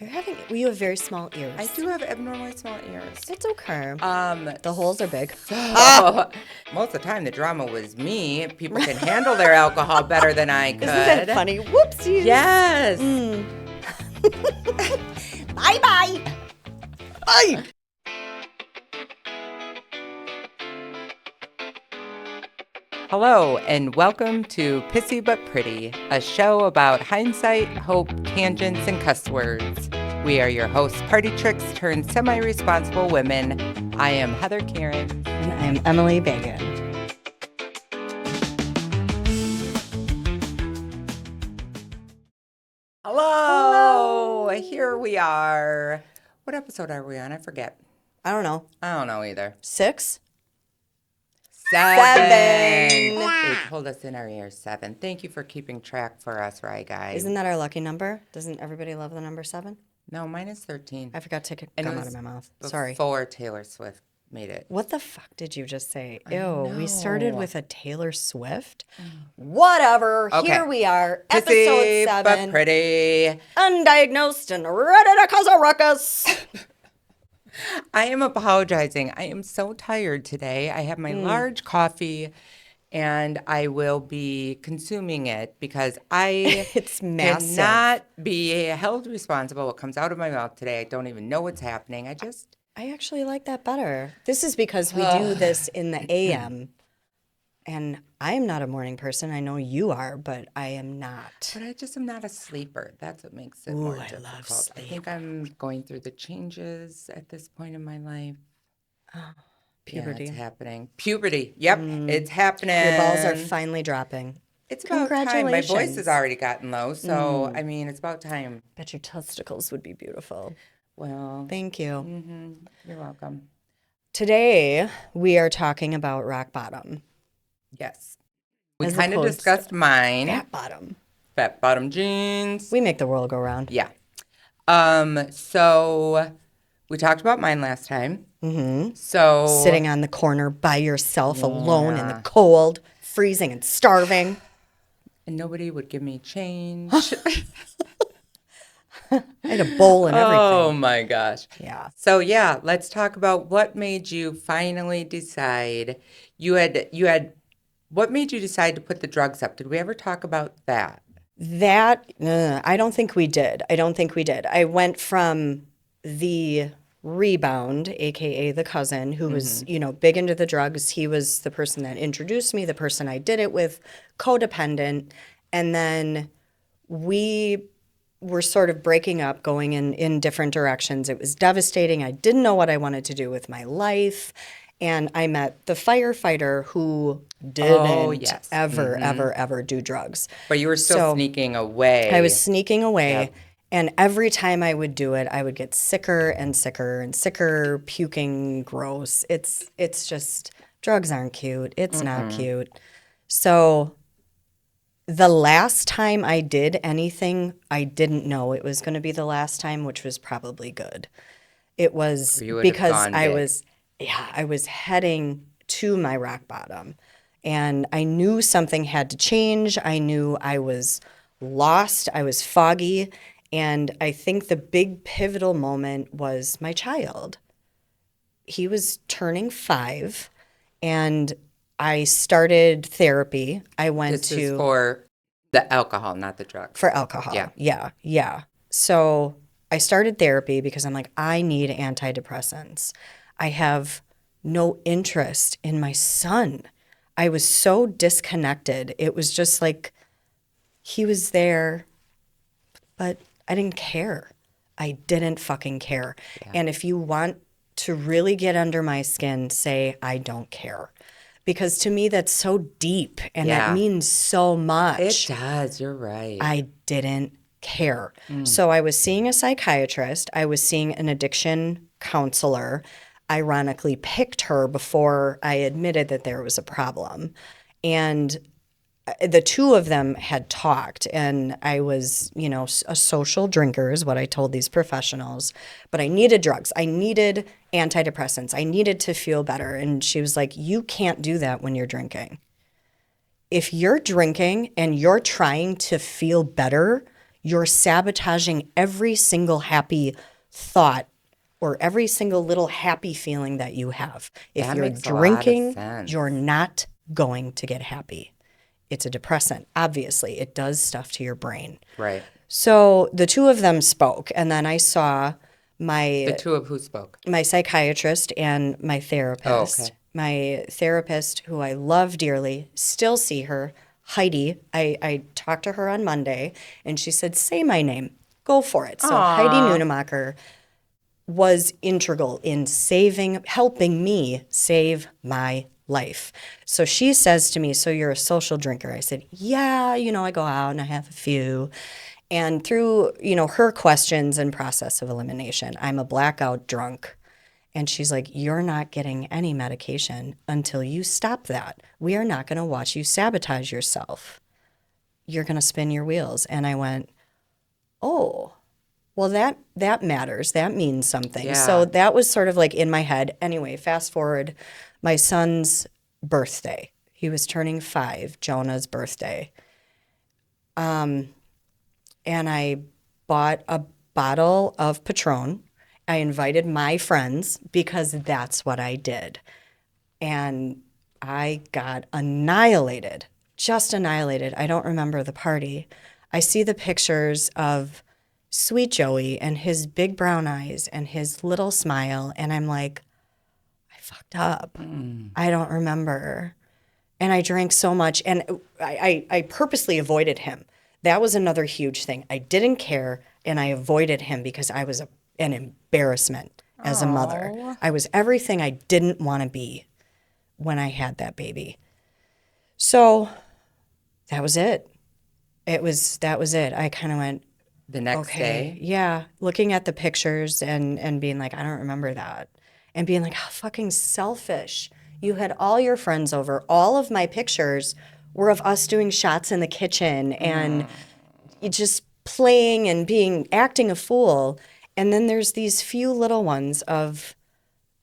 You have very small ears. I do have abnormally small ears. It's okay. The holes are big. Most of the time, the drama was me. People can handle their alcohol better than I could. Isn't that funny? Whoopsies. Yes. Bye-bye. Bye. Hello, and welcome to Pissy But Pretty, a show about hindsight, hope, tangents, and cuss words. We are your hosts, party tricks turned semi-responsible women. I am Heather Karen. And I'm Emily Bagan. Hello. Here we are. What episode are we on? I forget. I don't know. I don't know either. 6? 7. They told us in our ear 7. Thank you for keeping track for us, right, guys? Isn't that our lucky number? Doesn't everybody love the number 7? No, mine is 13. I forgot to take a gum out of my mouth. Sorry. Before Taylor Swift made it. What the fuck did you just say? Ew, we started with a Taylor Swift? Whatever. Okay. Here we are. Pissy, Episode 7. but pretty. Undiagnosed and ready to cause a ruckus. I am apologizing. I am so tired today. I have my large coffee, and I will be consuming it because I It's massive. cannot be held responsible what comes out of my mouth today. I don't even know what's happening. I actually like that better. This is because we do this in the AM, and I am not a morning person. I know you are, but I am not. But I just am not a sleeper. That's what makes it more I difficult. love I think I'm going through the changes at this point in my life. Puberty. Yeah, it's happening. Puberty. Yep, it's happening. Your balls are finally dropping. It's about time. My voice Congratulations. has already gotten low, so I mean, it's about time. Bet your testicles would be beautiful. Well, Thank you. you're welcome. Today, we are talking about rock bottom. Yes. We As kind of opposed discussed mine. Fat bottom. Fat bottom jeans. We make the world go round. Yeah. So we talked about mine last time. Mm-hmm. So Sitting on the corner by yourself, alone in the cold, freezing and starving. and nobody would give me change. I had a bowl and everything. Oh my gosh. Yeah. So yeah, let's talk about what made you finally decide what made you decide to put the drugs up? Did we ever talk about that? That, I don't think we did. I went from the rebound, AKA the cousin, who was, big into the drugs. He was the person that introduced me, the person I did it with, codependent. And then we were sort of breaking up, going in different directions. It was devastating. I didn't know what I wanted to do with my life. And I met the firefighter who didn't ever do drugs. But you were still sneaking away. I was sneaking away. Yep. And every time I would do it, I would get sicker and sicker and sicker, puking, gross. It's just, drugs aren't cute. It's not cute. So the last time I did anything, I didn't know it was going to be the last time, which was probably good. It was because I was heading to my rock bottom, and I knew something had to change. I knew I was lost. I was foggy. And I think the big pivotal moment was my child. He was turning 5, and I started therapy. I went This is for the alcohol, not the drugs. For alcohol. Yeah. So I started therapy because I'm like, I need antidepressants. I have no interest in my son. I was so disconnected. It was just like he was there, but I didn't care. I didn't fucking care. Yeah. And if you want to really get under my skin, say, I don't care. Because to me, that's so deep and that means so much. It does. You're right. I didn't care. So I was seeing a psychiatrist. I was seeing an addiction counselor. Ironically, picked her before I admitted that there was a problem. And the two of them had talked, and I was, a social drinker is what I told these professionals, but I needed drugs. I needed antidepressants. I needed to feel better. And she was like, you can't do that when you're drinking. If you're drinking and you're trying to feel better, You're sabotaging every single happy thought or every single little happy feeling that you have. If That you're makes a lot of drinking, sense. you're not going to get happy. It's a depressant. Obviously, it does stuff to your brain. Right. So the two of them spoke, and then I saw The my two of who spoke? my psychiatrist and my therapist. Oh, okay. My therapist, who I love dearly, still see her, Heidi. I talked to her on Monday, and she said, "Say my name. Go for it." So Heidi Aw. Nunemacher was integral in helping me save my life. So she says to me, "So you're a social drinker?" I said, "Yeah, I go out and I have a few." And through, her questions and process of elimination, I'm a blackout drunk. And she's like, "You're not getting any medication until you stop that. We are not going to watch you sabotage yourself. You're going to spin your wheels." And I went, "Oh, well, that matters. That means something." So Yeah. that was sort of like in my head. Anyway, fast forward, my son's birthday. He was turning 5, Jonah's birthday. And I bought a bottle of Patron. I invited my friends because that's what I did. And I got annihilated, just annihilated. I don't remember the party. I see the pictures of sweet Joey and his big brown eyes and his little smile, and I'm like, I fucked up. I don't remember. And I drank so much, and I purposely avoided him. That was another huge thing. I didn't care, and I avoided him because I was an embarrassment as a mother. Aw. I was everything I didn't want to be when I had that baby. So that was it. That was it. I kind of went, The next okay, day? yeah. Looking at the pictures and being like, I don't remember that. And being like, how fucking selfish. You had all your friends over. All of my pictures were of us doing shots in the kitchen and just playing and acting a fool. And then there's these few little ones of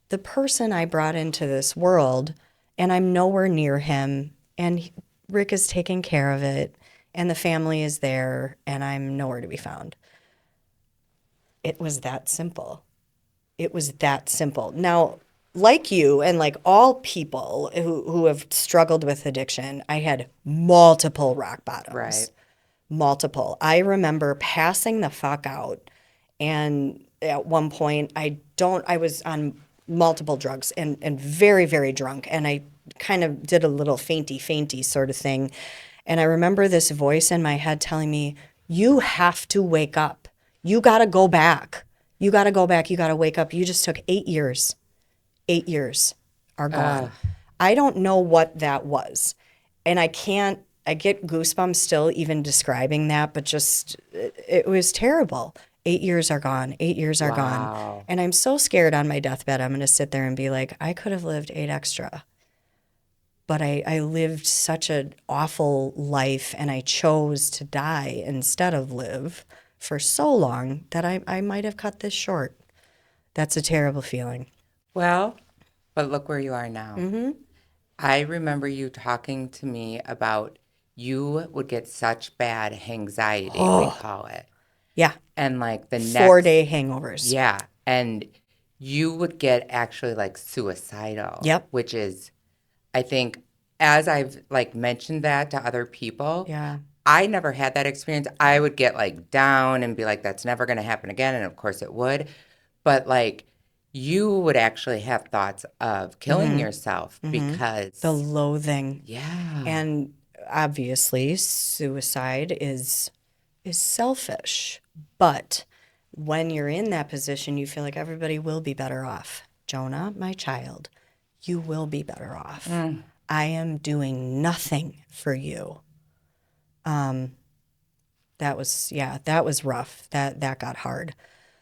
the person I brought into this world, and I'm nowhere near him. And Rick is taking care of it, and the family is there, and I'm nowhere to be found. It was that simple. It was that simple. Now, like you and like all people who have struggled with addiction, I had multiple rock bottoms. Right. Multiple. I remember passing the fuck out, and at one point I was on multiple drugs and very, very drunk, and I kind of did a little fainty sort of thing. And I remember this voice in my head telling me, "You have to wake up. You got to go back. You got to go back. You got to wake up. You just took 8 years. 8 years are gone." I don't know what that was. And I get goosebumps still even describing that, but just, it was terrible. 8 years are gone. 8 years are gone. Wow. And I'm so scared on my deathbed, I'm going to sit there and be like, I could have lived 8 extra. But I lived such an awful life, and I chose to die instead of live for so long that I might have cut this short. That's a terrible feeling. Well, but look where you are now. Mm-hmm. I remember you talking to me about you would get such bad hangxiety, we call it. Yeah. And like the next 4-day hangovers. Yeah. And you would get actually like suicidal. Yep. Which is, I think, as I've like mentioned that to other people, Yeah. I never had that experience. I would get like down and be like, that's never going to happen again. And of course it would. But like you would actually have thoughts of killing yourself because The loathing. yeah. And obviously, suicide is selfish. But when you're in that position, you feel like everybody will be better off. Jonah, my child, you will be better off. I am doing nothing for you. That was rough. That got hard.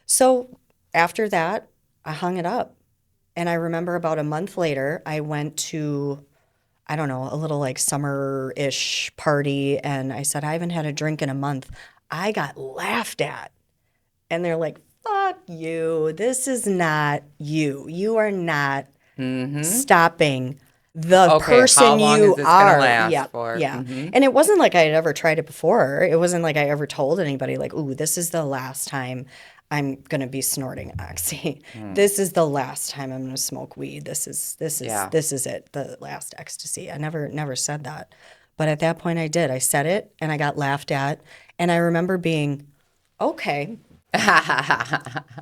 So after that, I hung it up. And I remember about a month later, I went to, I don't know, a little like summer-ish party, and I said, I haven't had a drink in a month. I got laughed at. And they're like, fuck you. This is not you. You are not stopping the Okay, how person long you is this gonna are. last Yeah, for? yeah. Mhm. And it wasn't like I had ever tried it before. It wasn't like I ever told anybody like, "Ooh, this is the last time I'm gonna be snorting oxy. This is the last time I'm gonna smoke weed. Yeah. This is it, the last ecstasy." I never said that. But at that point I did. I said it and I got laughed at. And I remember being, okay,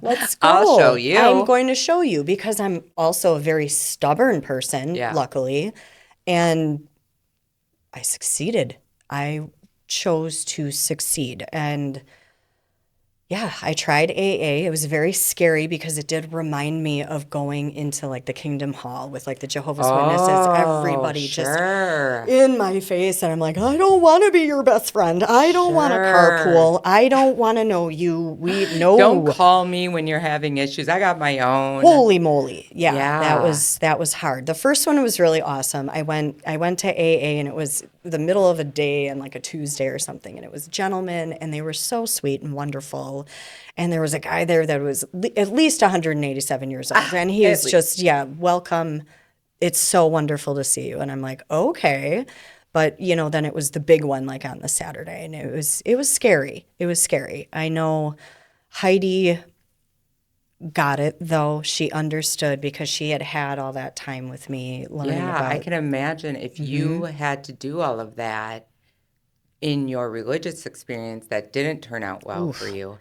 let's I'll show go. I'm you. going to show you because I'm also a very stubborn person, Yeah. luckily. And I succeeded. I chose to succeed. And yeah, I tried AA. It was very scary because it did remind me of going into like the Kingdom Hall with like the Jehovah's Witnesses, Oh, everybody just sure. in my face. And I'm like, I don't want to be your best friend. I don't want to Sure. carpool. I don't want to know you. We Don't no. call me when you're having issues. I got my own. Holy moly. Yeah, Yeah. that was hard. The first one was really awesome. I went to AA and it was the middle of a day and like a Tuesday or something, and it was gentlemen and they were so sweet and wonderful. And there was a guy there that was at least 187 years old and he At was least. just, yeah, welcome. It's so wonderful to see you. And I'm like, "Okay." But, you know, then it was the big one like on the Saturday and it was scary. It was scary. I know Heidi got it though. She understood because she had had all that time with me learning Yeah, I about. can imagine if you had to do all of that in your religious experience that didn't turn out well for Oof. you.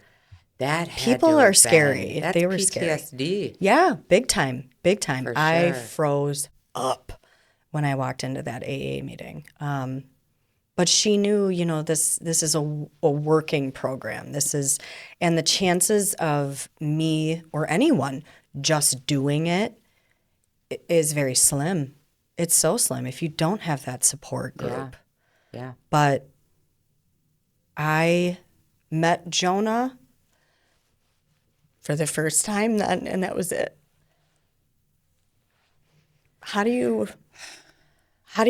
That had People to are have been, scary. that's They were scary. PTSD Yeah, big time. Big time. for I sure. froze up when I walked into that AA meeting. But she knew, you know, this is a working program. This is, and the chances of me or anyone just doing it is very slim. It's so slim if you don't have that support Yeah, group. yeah. But I met Jonah for the first time then, and that was it. How do you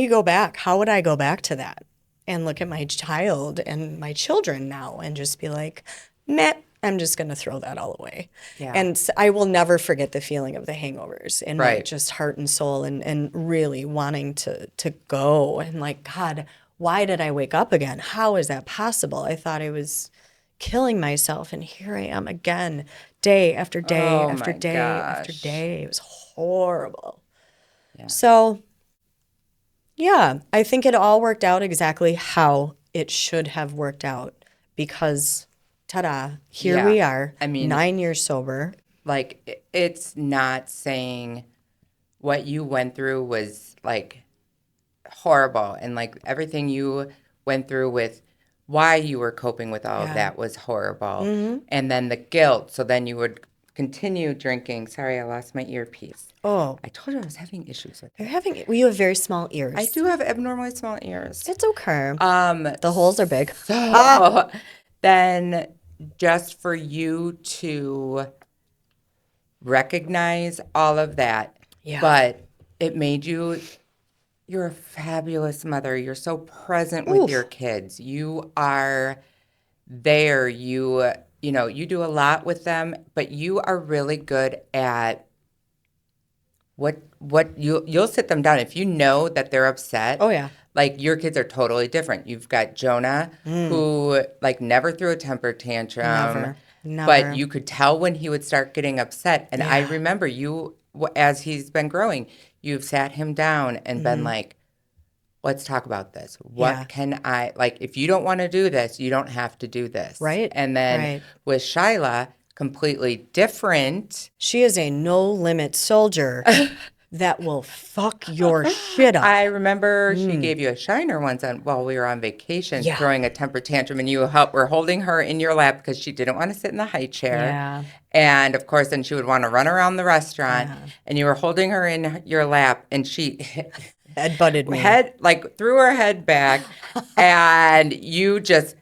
go back? How would I go back to that and look at my child and my children now and just be like, meh, I'm just going to throw that all away. Yeah. And I will never forget the feeling of the hangovers in my Right. just heart and soul and really wanting to go and like, God, why did I wake up again? How is that possible? I thought I was killing myself and here I am again, day after day Oh after my day after gosh. day. It was horrible. Yeah. So yeah, I think it all worked out exactly how it should have worked out because, ta-da, here Yeah. we are, I mean, 9 years sober. like, it's not saying what you went through was like horrible and like everything you went through with why you were coping with all of Yeah. that was horrible. And then the guilt. So then you would continue drinking. Sorry, I lost my earpiece. Oh, I told you I was having issues with you're it. having, well, you have very small ears. I do have abnormally small ears. It's okay. Um, The holes are big. so then just for you to recognize all of that, Yeah. but it made you, you're a fabulous mother. You're so present with Oof. your kids. You are there. You know, you do a lot with them, but you are really good at what you'll sit them down if you know that they're upset. Oh, yeah. Like your kids are totally different. You've got Jonah who like never threw a temper tantrum. Never. But Never. you could tell when he would start getting upset. And I Yeah. remember you, as he's been growing, you've sat him down and been like, let's talk about this. What Yeah. can I, like, if you don't want to do this, you don't have to do this. Right. And then Right. with Shyla, completely different. She is a no-limit soldier that will fuck your shit up. I remember she gave you a shiner once while we were on vacation, Yeah. throwing a temper tantrum, and you were holding her in your lap because she didn't want to sit in the high chair. Yeah. And of course, then she would want to run around the restaurant, Yeah. and you were holding her in your lap, and she Head-butted me. threw her head back, and you just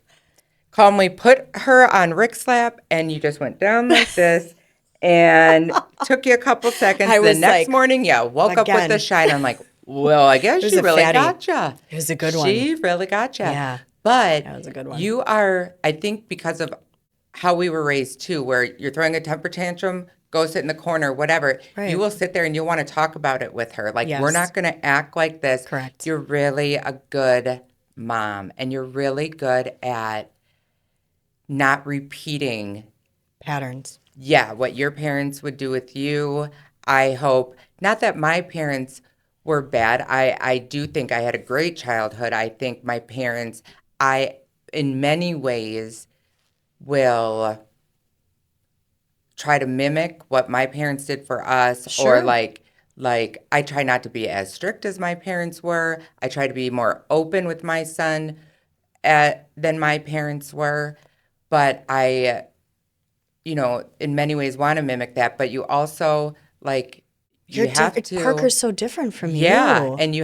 calmly put her on Rick's lap, and you just went down like this. And took you a couple seconds. I The was next like, morning, yeah, woke up with again. the shine. I'm like, well, I guess was she a really fatty. gotcha. It was a good one. She really gotcha. Yeah. But That was a good one. you are, I think because of how we were raised too, where you're throwing a temper tantrum, go sit in the corner, whatever, Right. you will sit there and you'll want to talk about it with her. Like, we're Yes. not going to act like this. Correct. You're really a good mom, and you're really good at not repeating, Patterns. yeah, what your parents would do with you. I hope, not that my parents were bad. I do think I had a great childhood. I think my parents, in many ways, will try to mimic what my parents did for us, or Sure. like I try not to be as strict as my parents were. I try to be more open with my son than my parents were, but I, in many ways want to mimic that. But you also, like, you have to, Parker's so different from yeah, you. and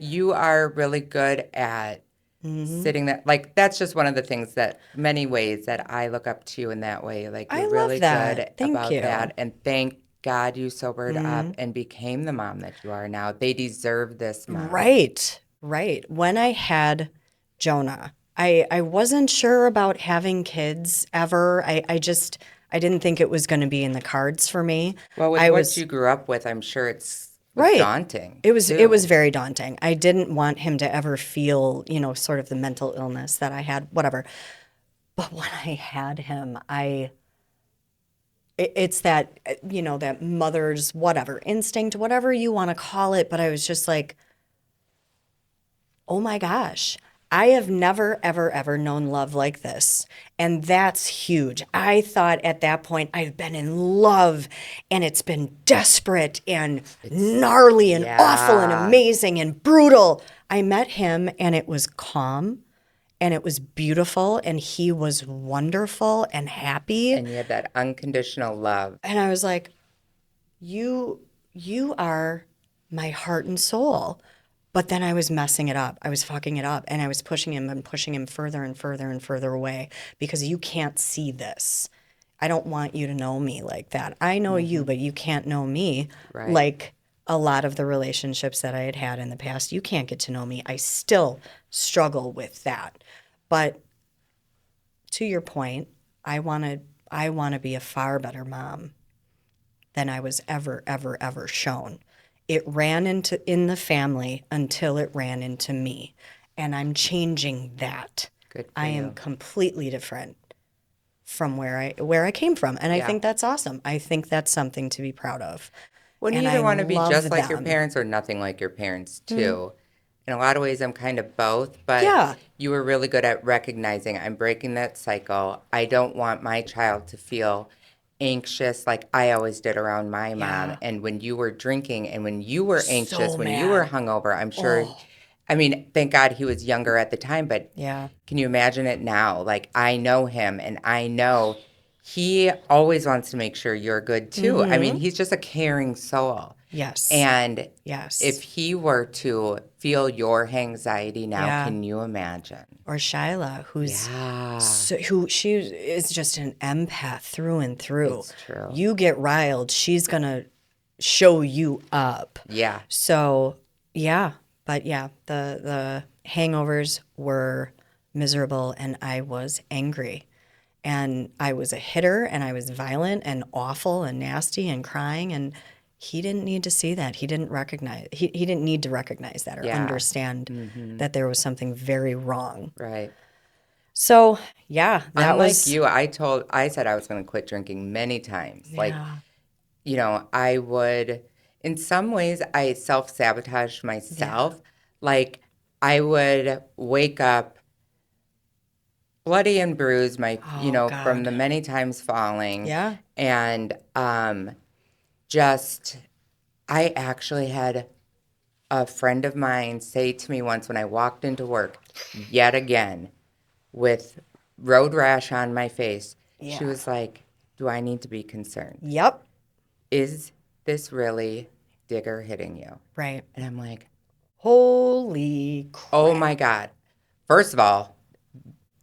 you are really good at sitting that, like, that's just one of the things, that many ways that I look up to you in that way. Like, I you're love really good that. Thank about you. that, and thank God you sobered up and became the mom that you are now. They deserve this mom. Right. Right. When I had Jonah, I wasn't sure about having kids ever. I didn't think it was going to be in the cards for me. Well, with I what was you grew up with, I'm sure was right. daunting It was too. very daunting. I didn't want him to ever feel, sort of the mental illness that I had, whatever. But when I had him, it's that, that mother's whatever instinct, whatever you want to call it. But I was just like, oh my gosh, I have never, ever, ever known love like this. And that's huge. I thought at that point I've been in love and it's been desperate and gnarly and awful and Yeah. amazing and brutal. I met him and it was calm and it was beautiful and he was wonderful and happy. And you had that unconditional love. And I was like, you are my heart and soul. But then I was messing it up. I was fucking it up and I was pushing him and pushing him further and further and further away because you can't see this. I don't want you to know me like that. I know you, but you can't know me Right. like a lot of the relationships that I had had in the past. You can't get to know me. I still struggle with that. But to your point, I want to be a far better mom than I was ever, ever, ever shown. It ran in the family until it ran into me. And I'm changing that. Good for I am you. completely different from where I came from. And I Yeah. think that's awesome. I think that's something to be proud of. Well, you And either I want to be love just like your them. parents or nothing like your parents, too. In a lot of ways, I'm kind of both, but Yeah. you were really good at recognizing I'm breaking that cycle. I don't want my child to feel anxious like I always did around my mom. Yeah. And when you were drinking and when you were anxious, So when you were mad. hungover, I'm sure, Oh, I mean, thank God he was younger at the time, but yeah. can you imagine it now? Like, I know him and I know he always wants to make sure you're good too. I mean, he's just a caring soul. Yes. And if Yes. he were to feel your anxiety now, Yeah. can you imagine? Or Shyla, Yeah, who she is just an empath through and through. it's true. You get riled, she's gonna show you up. Yeah, So yeah, but yeah, the hangovers were miserable, and I was angry, and I was a hitter, and I was violent and awful and nasty and crying, and he didn't need to see that. He didn't need to recognize that or yeah. understand that there was something very wrong. Right. So yeah, that Unlike was you, I said I was going to quit drinking many times. Like, yeah. I would, in some ways, I self-sabotaged myself. Like, I would wake up bloody and bruised, Oh from the God. many times falling. Yeah. And just, I actually had a friend of mine say to me once when I walked into work, yet again, with road rash on my face, she Yeah. was like, do I need to be concerned? Yep. Is this really Digger hitting you? Right. And I'm like, Holy oh crap. my God. First of all,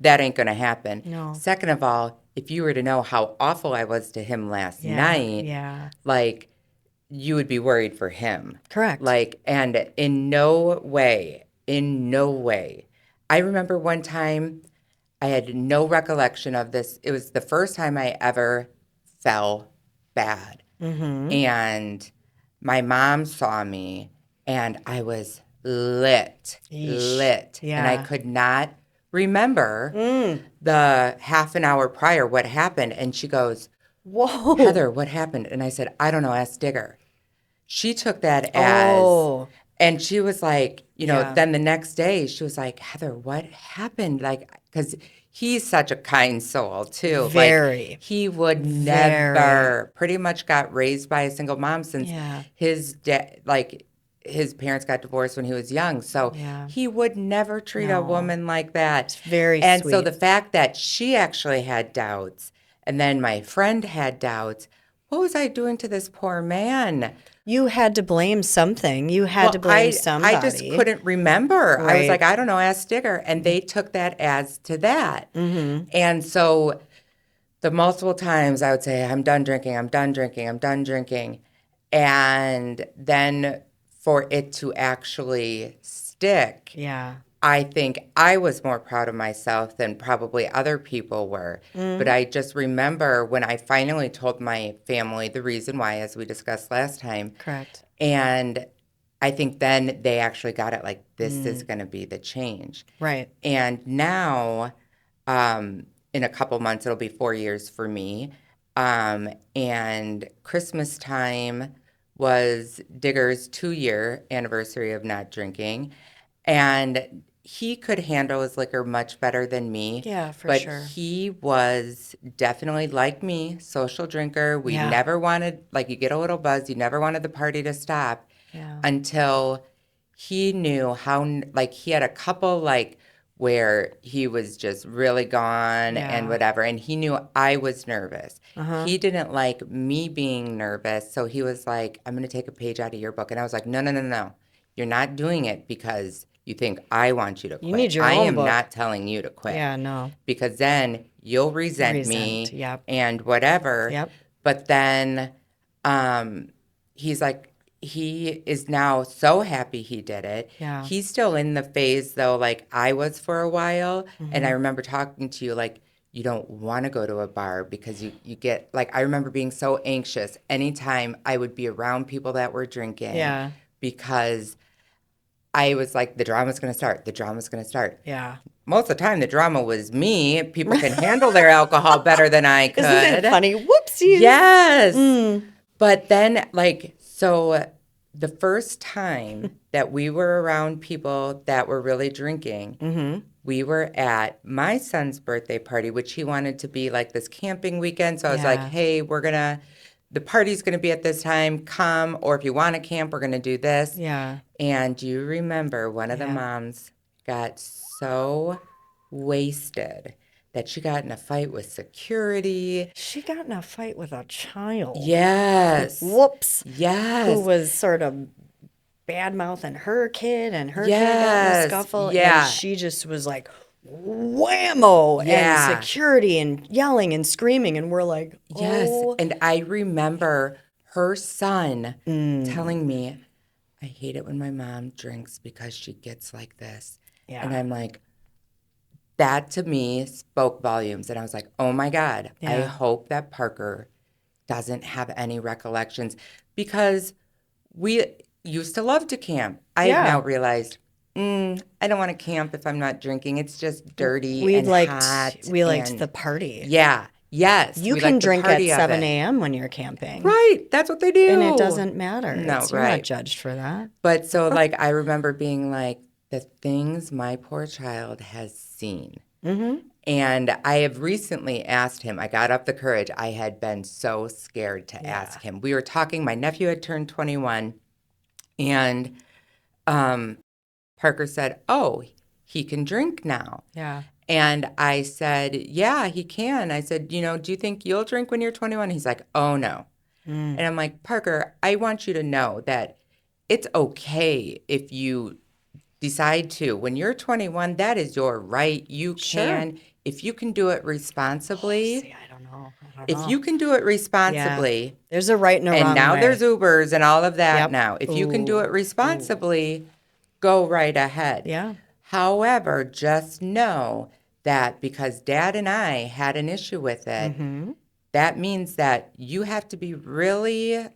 that ain't going to happen. No. Second of all, if you were to know how awful I was to him last night, Yeah. like, you would be worried for him. Correct. Like, and in no way, I remember one time I had no recollection of this. It was the first time I ever fell bad. And my mom saw me, and I was lit. And I could not remember the half an hour prior what happened. And she goes, Whoa. Heather, what happened? And I said, I don't know, ask Digger. She took that as, and she was like, then the next day she was like, Heather, what happened? Like, because he's such a kind soul too. Very. Like, he would never, pretty much got raised by a single mom since his his parents got divorced when he was young. So he would never treat a woman like that. It's very and sweet. So the fact that she actually had doubts, and then my friend had doubts, what was I doing to this poor man? You had to blame something. You had to blame somebody. I just couldn't remember. Right. I was like, I don't know, ask Digger. And they took that as to that. And so the multiple times I would say, I'm done drinking, I'm done drinking, I'm done drinking. And then for it to actually stick, I think I was more proud of myself than probably other people were. But I just remember when I finally told my family the reason why, as we discussed last time. Correct. And I think then they actually got it, like, this is going to be the change. Right. And now, in a couple months, it'll be 4 years for me. And Christmas time was Digger's 2-year anniversary of not drinking. And he could handle his liquor much better than me. Yeah, for sure. But he was definitely, like me, social drinker. We never wanted, like, you get a little buzz, you never wanted the party to stop until he knew how, like, he had a couple, like, where he was just really gone and whatever. And he knew I was nervous. He didn't like me being nervous. So he was like, I'm going to take a page out of your book. And I was like, no. You're not doing it because you think I want you to quit. You need your I own am book. not telling you to quit. Yeah, no. Because then you'll resent me and whatever. Yep. But then he's like, he is now so happy he did it. Yeah. He's still in the phase, though, like I was for a while. And I remember talking to you, like, you don't want to go to a bar because you get, like, I remember being so anxious anytime I would be around people that were drinking. Yeah. Because I was like, the drama's going to start. Yeah. Most of the time, the drama was me. People can handle their alcohol better than I could. Isn't it funny? Whoopsies. Yes. But then, like, so the first time that we were around people that were really drinking, we were at my son's birthday party, which he wanted to be like this camping weekend. So I was like, hey, the party's going to be at this time. Come. Or if you want to camp, we're going to do this. Yeah. And do you remember one of the moms got so wasted that she got in a fight with security. She got in a fight with a child. Yes. Whoops. Yes. Who was sort of bad-mouthing her kid, and her kid got in a scuffle. Yeah. And she just was like, whammo, and security and yelling and screaming. And we're like, oh. Yes. And I remember her son telling me, I hate it when my mom drinks because she gets like this. Yeah. And I'm like, that to me spoke volumes. And I was like, oh my God, I hope that Parker doesn't have any recollections, because we used to love to camp. I have now realized, I don't want to camp if I'm not drinking. It's just dirty and hot. We liked the party. Yeah. Yes. You can drink at 7 a.m. when you're camping. Right. That's what they do. And it doesn't matter. No, You're not judged for that. But so, like, I remember being like, the things my poor child has seen. And I have recently asked him, I got up the courage. I had been so scared to ask him. We were talking, my nephew had turned 21, and Parker said, oh, he can drink now. Yeah. And I said, yeah, he can. I said, do you think you'll drink when you're 21? He's like, oh, no. And I'm like, Parker, I want you to know that it's okay if you decide to. When you're 21, that is your right. You can. If you can do it responsibly. See, I don't know. If you can do it responsibly. There's a right and a wrong And now way. there's Ubers and all of that now. If you can do it responsibly, go right ahead. Yeah. However, just know that because Dad and I had an issue with it, that means that you have to be really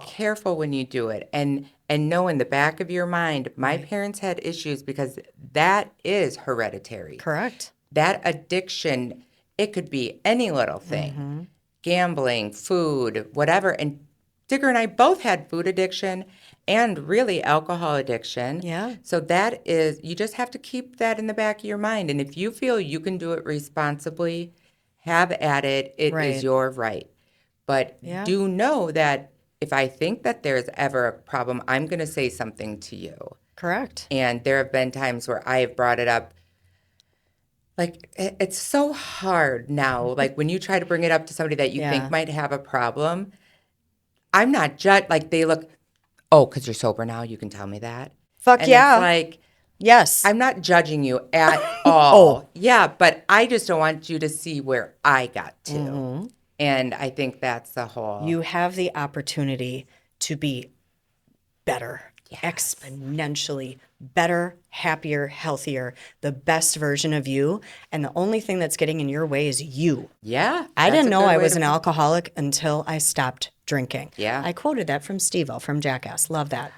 careful when you do it, and know in the back of your mind, my parents had issues because that is hereditary. Correct. That addiction, it could be any little thing, gambling, food, whatever. And Digger and I both had food addiction and really alcohol addiction. Yeah. So that is, you just have to keep that in the back of your mind. And if you feel you can do it responsibly, have at it. It is your right. But do know that if I think that there's ever a problem, I'm going to say something to you. Correct. And there have been times where I have brought it up. Like, it's so hard now. Like, when you try to bring it up to somebody that you think might have a problem, I'm not like, they look, oh, because you're sober now, you can tell me that. Fuck and yeah. It's like, yes. I'm not judging you at all. Yeah, but I just don't want you to see where I got to. And I think that's the whole. You have the opportunity to be better, exponentially better, happier, healthier, the best version of you. And the only thing that's getting in your way is you. Yeah. I didn't know I was an alcoholic until I stopped drinking. Yeah. I quoted that from Steve-O from Jackass. Love that.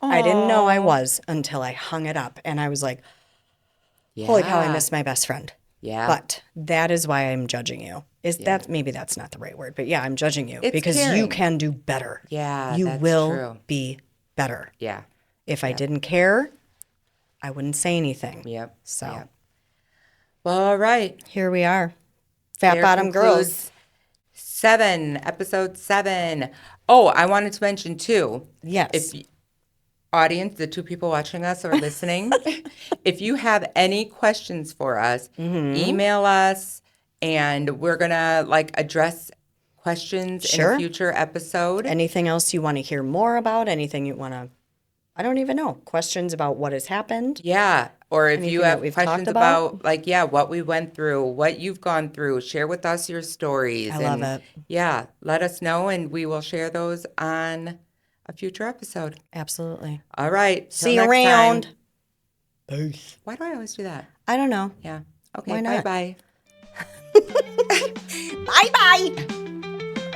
Aww. I didn't know I was until I hung it up. And I was like, holy cow, I miss my best friend. Yeah. But that is why I'm judging you. That maybe that's not the right word, but yeah, I'm judging you it's because caring. You can do better. Yeah, you that's will true. Be better. Yeah. If I didn't care, I wouldn't say anything. Yep. So, well, all right. Here we are, Fat Bottom Girls. Episode 7. Oh, I wanted to mention too. Yes. Audience, the 2 people watching us or listening, if you have any questions for us, email us, and we're going to address questions in a future episode. Anything else you want to hear more about? Anything you want to, I don't even know, questions about what has happened? Yeah. Or if you have questions about what we went through, what you've gone through, share with us your stories. I love it. Yeah. Let us know, and we will share those on a future episode. Absolutely. All right. See you around. Peace. Why do I always do that? I don't know. Yeah. Okay. Why not? Bye-bye. Bye-bye.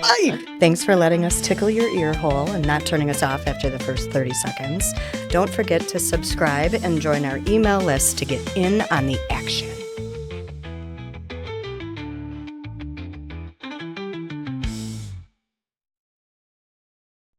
Bye. Thanks for letting us tickle your ear hole and not turning us off after the first 30 seconds. Don't forget to subscribe and join our email list to get in on the action.